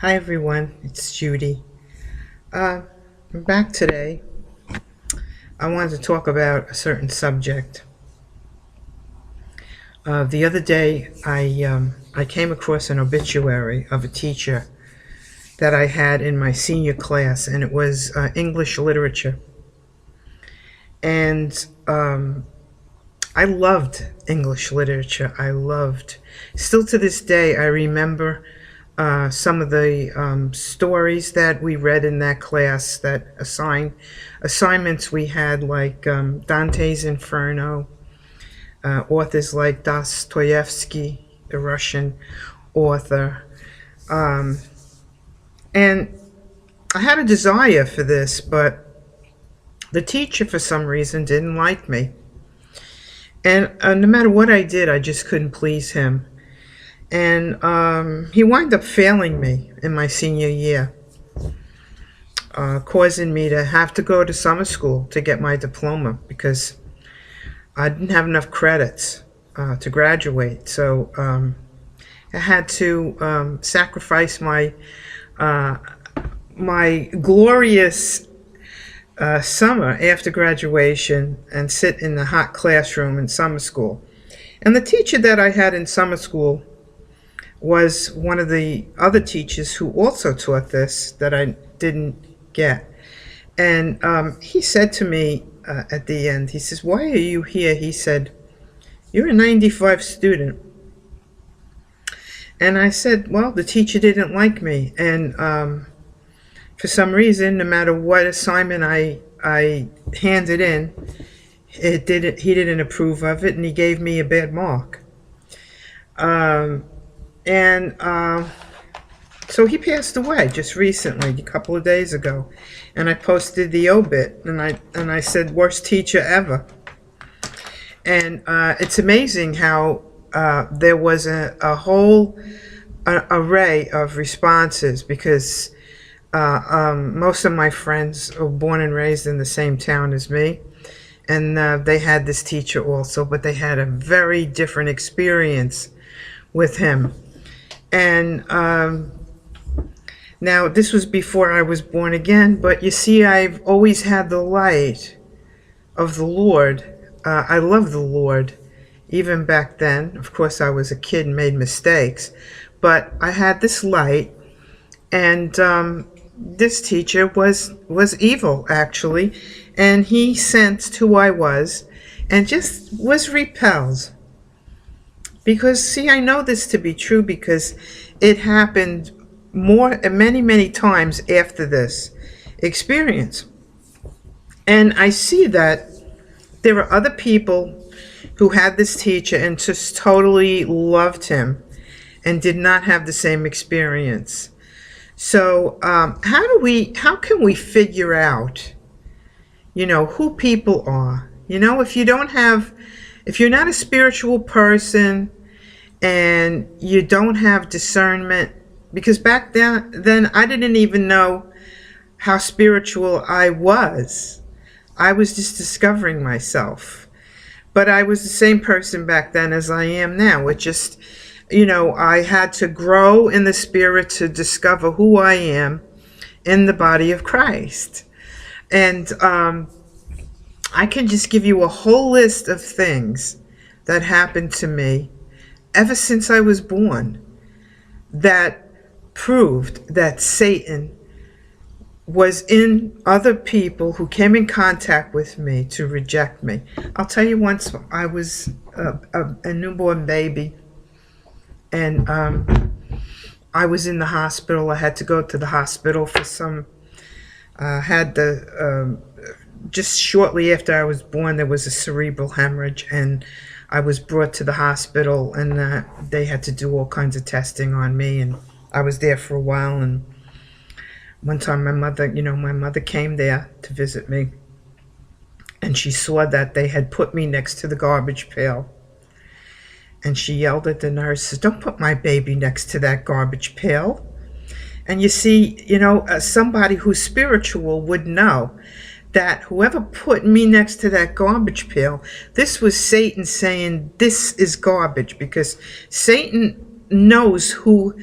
Hi everyone, it's Judy. I'm back today. I wanted to talk about a certain subject. The other day, I came across an obituary of a teacher that I had in my senior class, and it was English literature. And I loved English literature. Still to this day, I remember some of the stories that we read in that class, that assignments we had, like Dante's Inferno, authors like Dostoevsky, the Russian author. Um, and I had a desire for this, but the teacher, for some reason, didn't like me. And no matter what I did, I just couldn't please him. And he wound up failing me in my senior year, causing me to have to go to summer school to get my diploma because I didn't have enough credits to graduate. So I had to sacrifice my glorious summer after graduation and sit in the hot classroom in summer school. And the teacher that I had in summer school was one of the other teachers who also taught this that I didn't get. And he said to me at the end, he says, "Why are you here?" He said, "You're a 95 student." And I said, well, the teacher didn't like me. And for some reason, no matter what assignment I handed in, he didn't approve of it, and he gave me a bad mark. And so he passed away just recently, a couple of days ago, and I posted the obit, and I said, "Worst teacher ever." And it's amazing how there was a whole array of responses, because most of my friends were born and raised in the same town as me, and they had this teacher also, but they had a very different experience with him. And now, this was before I was born again, but you see, I've always had the light of the Lord. I love the Lord, even back then. Of course, I was a kid and made mistakes, but I had this light, and this teacher was evil, actually, and he sensed who I was and just was repelled. Because, see, I know this to be true because it happened many times after this experience. And I see that there are other people who had this teacher and just totally loved him and did not have the same experience. So how can we figure out, who people are? If you're not a spiritual person and you don't have discernment, because back then I didn't even know how spiritual I was. I was just discovering myself. But I was the same person back then as I am now. It just, I had to grow in the spirit to discover who I am in the body of Christ. And I can just give you a whole list of things that happened to me ever since I was born that proved that Satan was in other people who came in contact with me to reject me. I'll tell you, once I was a newborn baby, and I was in the hospital. I had to go to the hospital for just shortly after I was born, there was a cerebral hemorrhage, and I was brought to the hospital, and they had to do all kinds of testing on me, and I was there for a while. And one time my mother came there to visit me, and she saw that they had put me next to the garbage pail. And she yelled at the nurses, "Don't put my baby next to that garbage pail." And you see, somebody who's spiritual would know that whoever put me next to that garbage pail, this was Satan saying, "This is garbage," because Satan knows who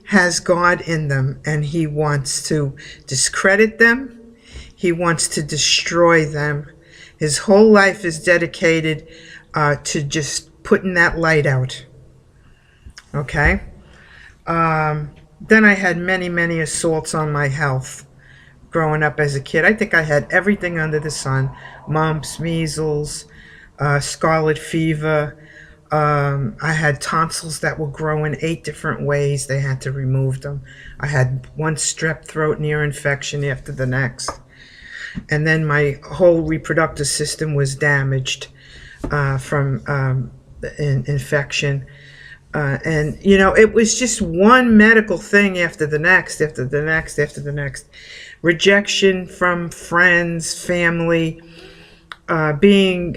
has God in them, and he wants to discredit them. He wants to destroy them. His whole life is dedicated to just putting that light out. Okay? Then I had many, many assaults on my health growing up as a kid. I think I had everything under the sun: mumps, measles, scarlet fever. I had tonsils that were growing 8 different ways. They had to remove them. I had one strep throat ear infection after the next. And then my whole reproductive system was damaged from infection. And, you know, it was just one medical thing after the next, after the next, after the next. Rejection from friends, family, being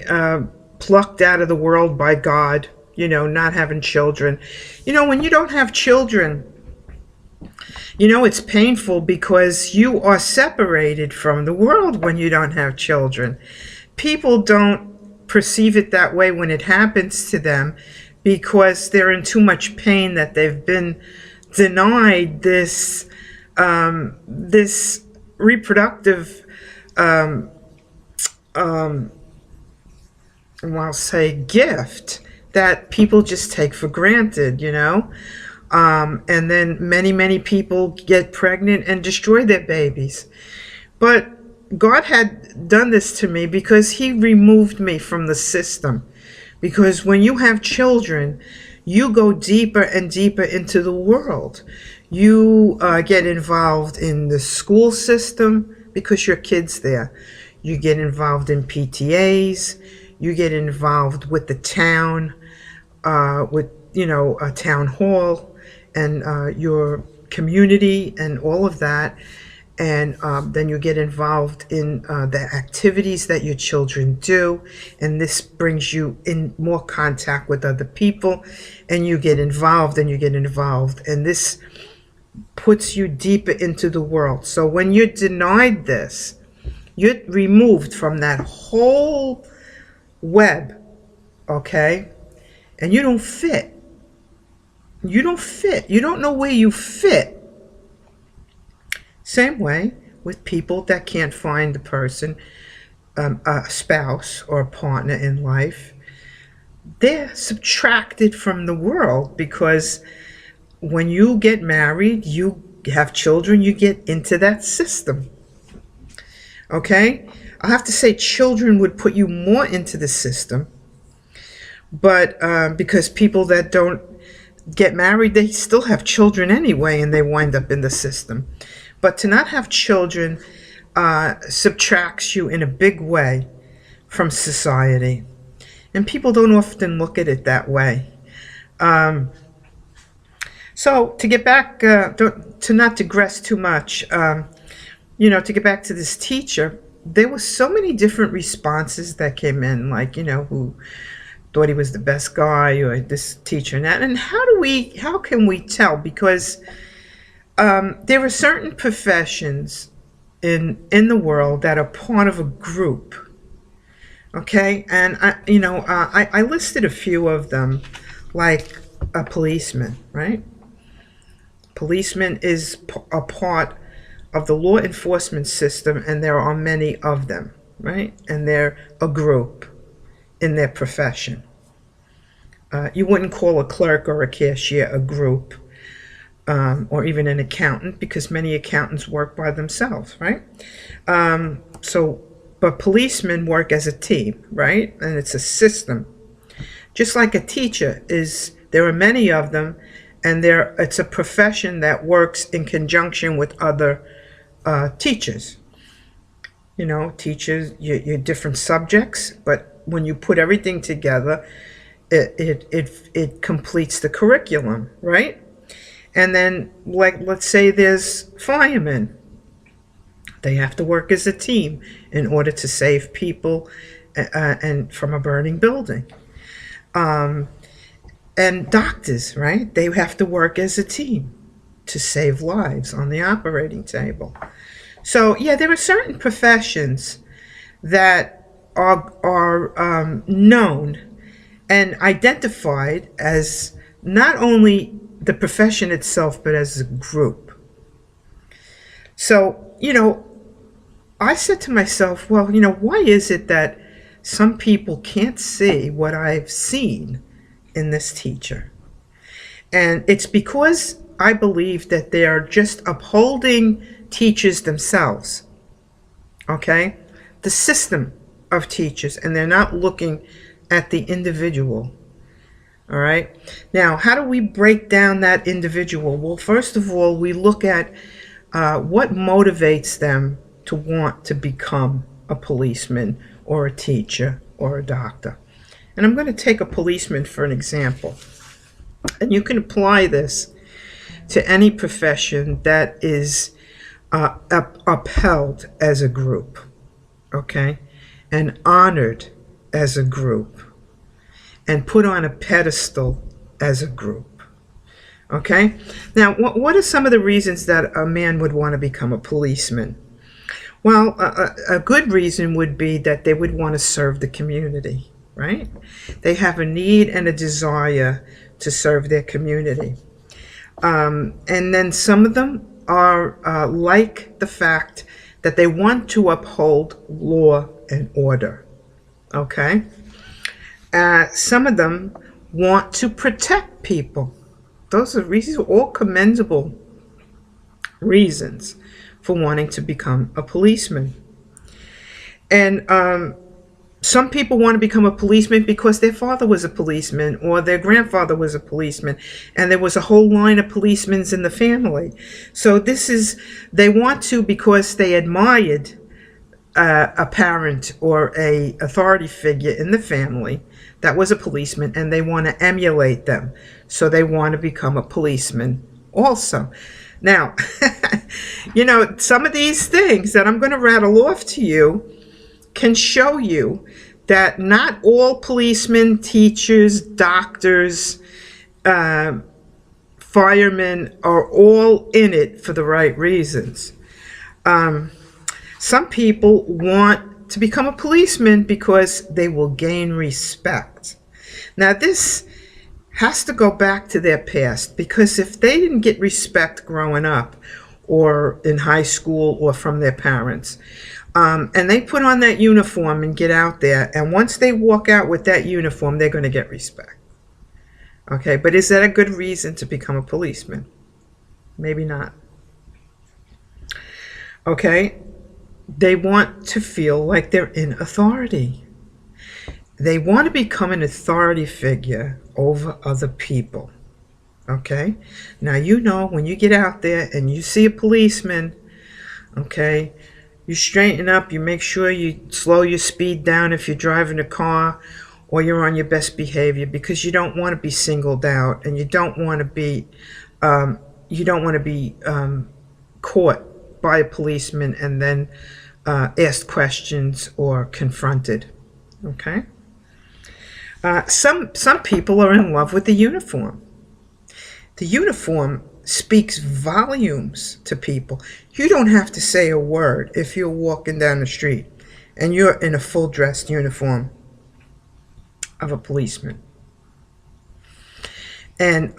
plucked out of the world by God, you know, not having children. You know, when you don't have children, you know, it's painful because you are separated from the world when you don't have children. People don't perceive it that way when it happens to them because they're in too much pain that they've been denied this this reproductive I'll say gift that people just take for granted, you know. And then many, many people get pregnant and destroy their babies. But God had done this to me because he removed me from the system. Because when you have children, you go deeper and deeper into the world. You get involved in the school system because your kid's there. You get involved in PTAs. You get involved with the town, with, you know, a town hall and your community and all of that. And then you get involved in the activities that your children do. And this brings you in more contact with other people. And you get involved and you get involved. And this puts you deeper into the world. So when you're denied this, you're removed from that whole web, okay? And you don't fit. You don't fit. You don't know where you fit. Same way with people that can't find a person, a spouse or a partner in life. They're subtracted from the world because when you get married, you have children, you get into that system. Okay? I have to say children would put you more into the system, but because people that don't get married, they still have children anyway, and they wind up in the system. But to not have children subtracts you in a big way from society. And people don't often look at it that way. So to get back, to not digress too much, you know, to get back to this teacher, there were so many different responses that came in, like, you know, who thought he was the best guy, or this teacher and that. And how can we tell? Because there are certain professions in the world that are part of a group. Okay, and I listed a few of them, like a policeman, right? Policeman is a part of the law enforcement system, and there are many of them, right? And they're a group in their profession. You wouldn't call a clerk or a cashier a group, or even an accountant, because many accountants work by themselves, right? But policemen work as a team, right? And it's a system. Just like a teacher is, there are many of them, and it's a profession that works in conjunction with other teachers. You know, teachers, you're different subjects, but when you put everything together, it completes the curriculum, right? And then, like, let's say there's firemen. They have to work as a team in order to save people and from a burning building. And doctors, right? They have to work as a team to save lives on the operating table. So, yeah, there are certain professions that are known and identified as not only the profession itself, but as a group. So, I said to myself, well, why is it that some people can't see what I've seen in this teacher? And it's because I believe that they are just upholding teachers themselves, okay? The system of teachers, and they're not looking at the individual, all right? Now, how do we break down that individual? Well, first of all, we look at what motivates them to want to become a policeman or a teacher or a doctor. And I'm going to take a policeman for an example. And you can apply this to any profession that is upheld as a group, okay? And honored as a group. And put on a pedestal as a group, okay? Now, what are some of the reasons that a man would want to become a policeman? Well, a good reason would be that they would want to serve the community, right? They have a need and a desire to serve their community. And then some of them are like the fact that they want to uphold law and order, okay? Some of them want to protect people. These are all commendable reasons for wanting to become a policeman. And some people want to become a policeman because their father was a policeman or their grandfather was a policeman, and there was a whole line of policemen in the family. So they want to because they admired a parent or a authority figure in the family that was a policeman, and they want to emulate them. So they want to become a policeman also. Now, some of these things that I'm going to rattle off to you can show you that not all policemen, teachers, doctors, firemen are all in it for the right reasons. Some people want to become a policeman because they will gain respect. Now, this has to go back to their past, because if they didn't get respect growing up or in high school or from their parents, and they put on that uniform and get out there, and once they walk out with that uniform, they're going to get respect. Okay, but is that a good reason to become a policeman? Maybe not. Okay, they want to feel like they're in authority. They want to become an authority figure over other people. Okay, now when you get out there and you see a policeman, okay, you straighten up, you make sure you slow your speed down if you're driving a car, or you're on your best behavior, because you don't want to be singled out, and you don't want to be caught by a policeman and then asked questions or confronted. Okay. Some people are in love with the uniform. The uniform speaks volumes to people. You don't have to say a word if you're walking down the street and you're in a full dress uniform of a policeman. And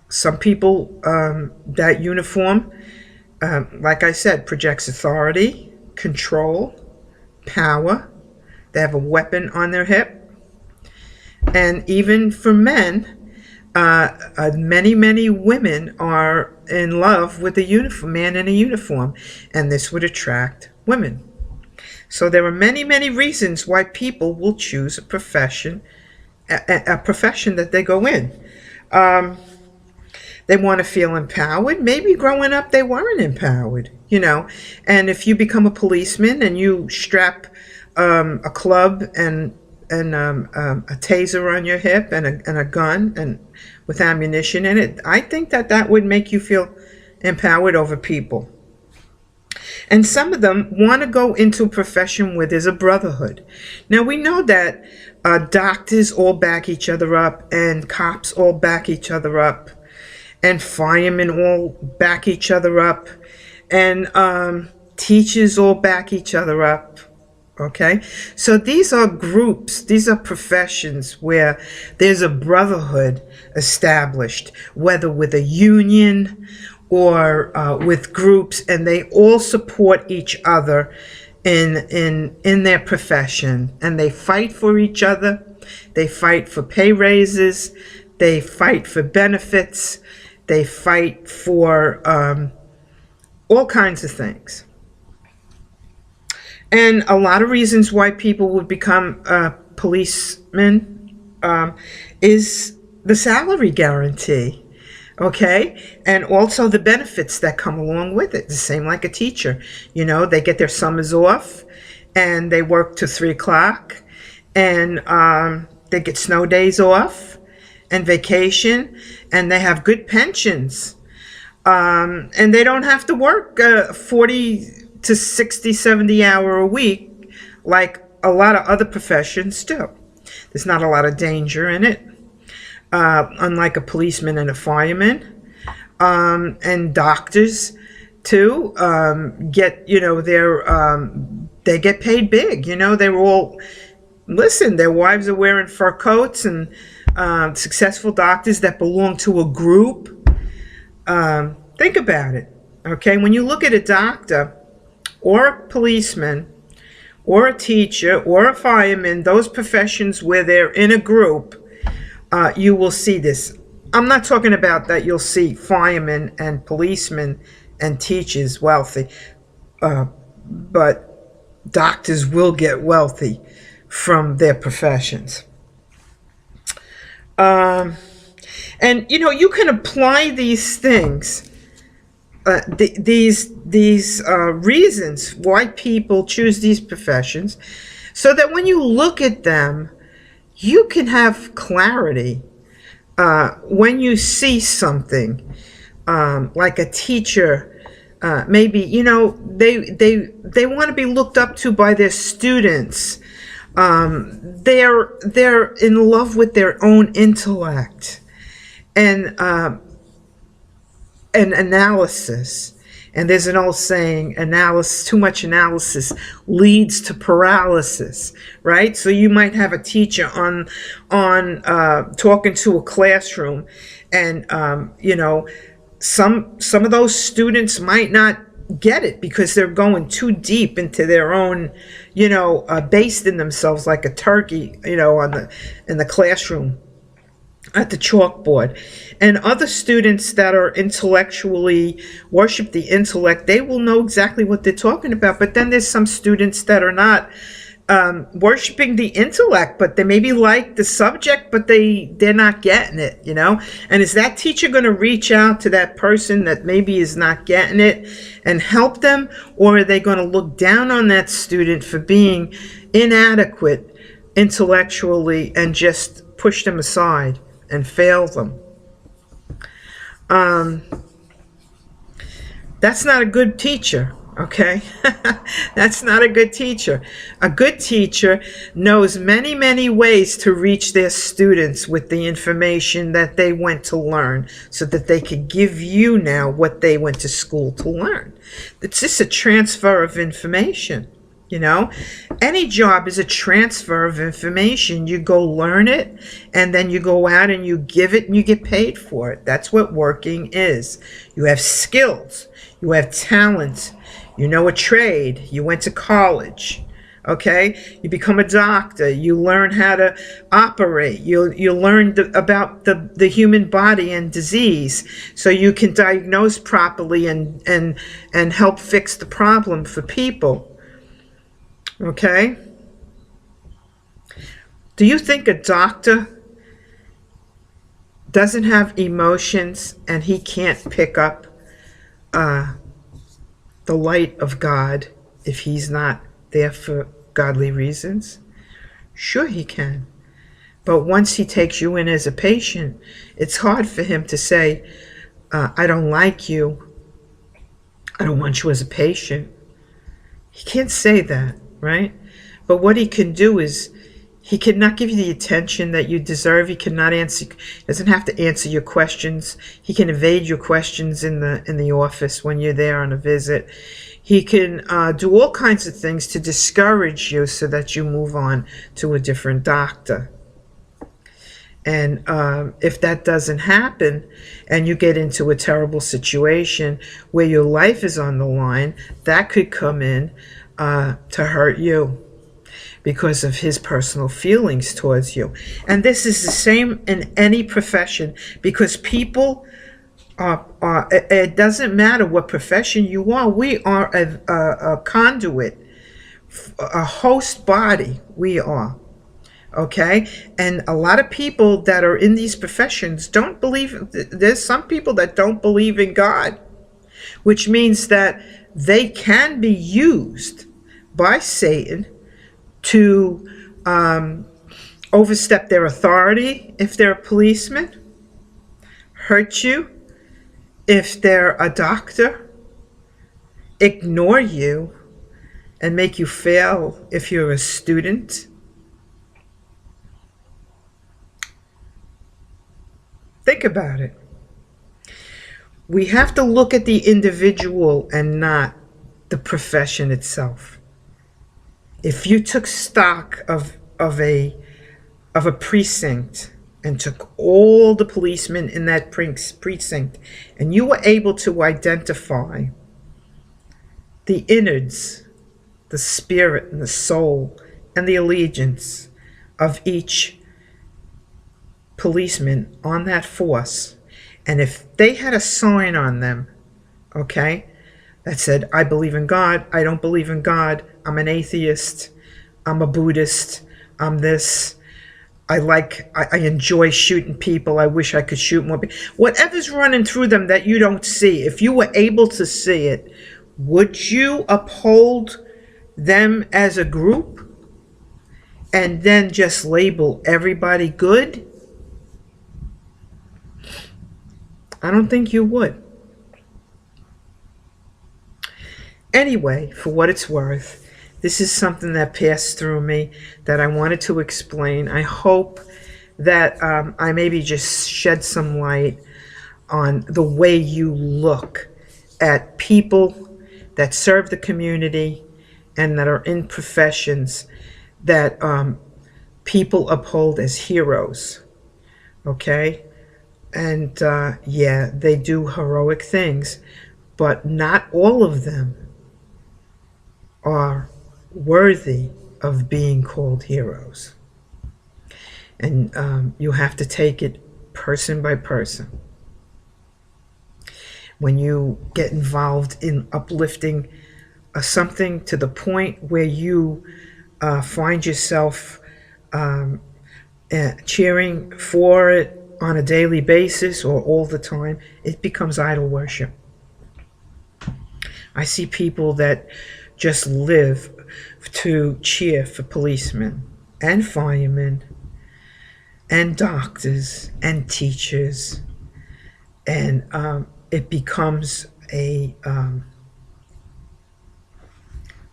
some people, that uniform, like I said, projects authority, control, power. They have a weapon on their hip. And even for men, many women are in love with a man in a uniform, and this would attract women. So there are many reasons why people will choose a profession that they go in. They want to feel empowered. Maybe growing up they weren't empowered, and if you become a policeman and you strap a club and a taser on your hip and a gun and with ammunition in it, I think that would make you feel empowered over people. And some of them want to go into a profession where there's a brotherhood. Now, we know that doctors all back each other up, and cops all back each other up, and firemen all back each other up, and teachers all back each other up. Okay, so these are groups, these are professions where there's a brotherhood established, whether with a union or with groups, and they all support each other in their profession, and they fight for each other. They fight for pay raises. They fight for benefits. They fight for all kinds of things. And a lot of reasons why people would become policemen is the salary guarantee, okay? And also the benefits that come along with it. The same like a teacher. You know, they get their summers off and they work till 3 o'clock, and they get snow days off and vacation, and they have good pensions. And they don't have to work 40 to 60, 70 hour a week like a lot of other professions do. There's not a lot of danger in it, unlike a policeman and a fireman. And doctors too get, you know, they get paid big. You know, they're all, listen, their wives are wearing fur coats, and successful doctors that belong to a group. Think about it, okay? When you look at a doctor or a policeman or a teacher or a fireman, those professions where they're in a group, you will see this. I'm not talking about that you'll see firemen and policemen and teachers wealthy, but doctors will get wealthy from their professions. And, you know, you can apply these things, these reasons why people choose these professions, so that when you look at them, you can have clarity. When you see something, like a teacher, maybe, you know, they want to be looked up to by their students. They're in love with their own intellect and analysis. And there's an old saying, too much analysis leads to paralysis, right? So you might have a teacher on talking to a classroom, and you know, some of those students might not get it because they're going too deep into their own, you know, based in themselves like a turkey, you know, in the classroom at the chalkboard. And other students that are intellectually worship the intellect, they will know exactly what they're talking about. But then there's some students that are not worshiping the intellect, but they maybe like the subject, but they're not getting it, you know. And is that teacher going to reach out to that person that maybe is not getting it and help them, or are they going to look down on that student for being inadequate intellectually and just push them aside and fail them? That's not a good teacher, okay? That's not a good teacher. A good teacher knows many, many ways to reach their students with the information that they went to learn, so that they could give you now what they went to school to learn. It's just a transfer of information. You know, any job is a transfer of information. You go learn it, and then you go out and you give it, and you get paid for it. That's what working is. You have skills, you have talent, you know a trade, you went to college, okay? You become a doctor, you learn how to operate, you learn about the human body and disease, so you can diagnose properly and help fix the problem for people. Okay? Do you think a doctor doesn't have emotions and he can't pick up the light of God if he's not there for godly reasons? Sure he can. But once he takes you in as a patient, it's hard for him to say, I don't like you. I don't want you as a patient. He can't say that. Right? But what he can do is he cannot give you the attention that you deserve. He cannot answer, doesn't have to answer your questions. He can evade your questions in the office when you're there on a visit. He can do all kinds of things to discourage you so that you move on to a different doctor. And if that doesn't happen and you get into a terrible situation where your life is on the line, that could come in to hurt you because of his personal feelings towards you. And this is the same in any profession, because people it doesn't matter what profession you are. We are a conduit, a host body. We are. Okay? And a lot of people that are in these professions don't believe, there's some people that don't believe in God, which means that they can be used by Satan to overstep their authority if they're a policeman, hurt you if they're a doctor, ignore you, and make you fail if you're a student. Think about it. We have to look at the individual and not the profession itself. If you took stock of a precinct and took all the policemen in that precinct, and you were able to identify the innards, the spirit and the soul and the allegiance of each policeman on that force, and if they had a sign on them, okay, that said, I believe in God, I don't believe in God, I'm an atheist, I'm a Buddhist, I'm this, I enjoy shooting people, I wish I could shoot more people. Whatever's running through them that you don't see, if you were able to see it, would you uphold them as a group and then just label everybody good? I don't think you would. Anyway, for what it's worth, this is something that passed through me that I wanted to explain. I hope that I maybe just shed some light on the way you look at people that serve the community and that are in professions that people uphold as heroes. Okay? And yeah, they do heroic things, but not all of them are worthy of being called heroes. And you have to take it person by person. When you get involved in uplifting something to the point where you find yourself cheering for it on a daily basis or all the time, it becomes idol worship. I see people that just live to cheer for policemen and firemen and doctors and teachers, and it becomes a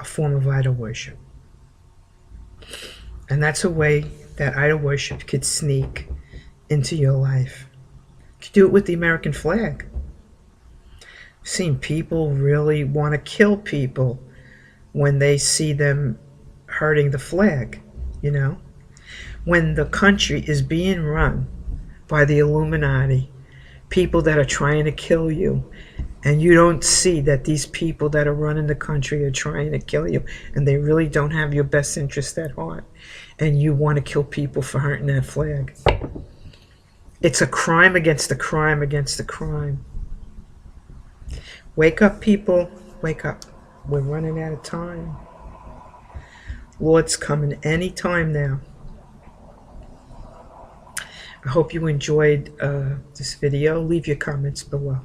form of idol worship. And that's a way that idol worship could sneak into your life. You could do it with the American flag. I've seen people really want to kill people when they see them hurting the flag, you know? When the country is being run by the Illuminati, people that are trying to kill you, and you don't see that these people that are running the country are trying to kill you, and they really don't have your best interest at heart, and you want to kill people for hurting that flag. It's a crime against a crime against a crime. Wake up, people. Wake up. We're running out of time. Lord's coming any time now. I hope you enjoyed this video. Leave your comments below.